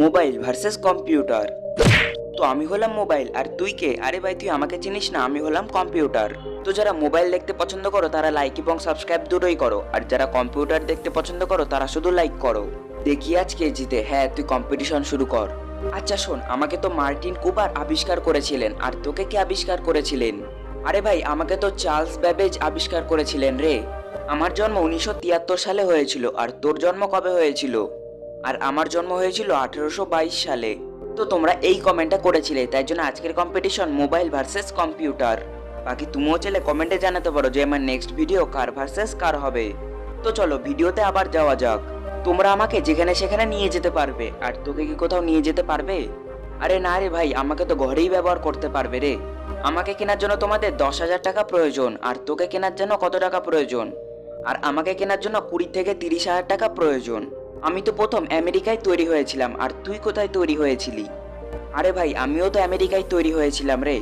Mobile versus computer. তো আমি হলাম মোবাইল আর তুই কে? আরে ভাই তুই আমাকে চিনিস না, আমি হলাম কম্পিউটার। তো যারা মোবাইল দেখতে পছন্দ করো তারা লাইক এবং সাবস্ক্রাইব দুটোই করো, আর যারা কম্পিউটার দেখতে পছন্দ করো তারা শুধু লাইক করো। দেখি আজকে জিতে। হ্যাঁ, তুই কম্পিটিশন শুরু কর। আচ্ছা শোন, আমাকে তো মার্টিন কুপার আবিষ্কার করেছিলেন, আর তোকে কে আবিষ্কার করেছিলেন? আরে ভাই, আমাকে তো চার্লস ব্যাবেজ আবিষ্কার করেছিলেন রে। আমার জন্ম 1973 সালে হয়েছিল, আর তোর জন্ম কবে হয়েছিল? আর আমার জন্ম হয়েছিল 1822 সালে। তো তোমরা এই কমেন্টটা করেছিলে, তাই জন্য আজকের কম্পিটিশন মোবাইল ভার্সেস কম্পিউটার। বাকি তুমিও চাইলে কমেন্টে জানাতে পারো যে আমার নেক্সট ভিডিও কার ভার্সেস কার হবে। তো চলো ভিডিওতে আবার যাওয়া যাক। তোমরা আমাকে যেখানে সেখানে নিয়ে যেতে পারবে, আর তোকে কি কোথাও নিয়ে যেতে পারবে? আরে না রে ভাই, আমাকে তো ঘরেই ব্যবহার করতে পারবে রে। আমাকে কেনার জন্য তোমাদের 10,000 টাকা প্রয়োজন, আর তোকে কেনার জন্য কত টাকা প্রয়োজন? আর আমাকে কেনার জন্য 20 থেকে 30,000 টাকা প্রয়োজন। আমি তো প্রথম আমেরিকায় তৈরি হয়েছিলাম, আর তুই কোথায় তৈরি হয়েছিলি? আরে ভাই, আমিও তো আমেরিকায় তৈরি হয়েছিলাম রে।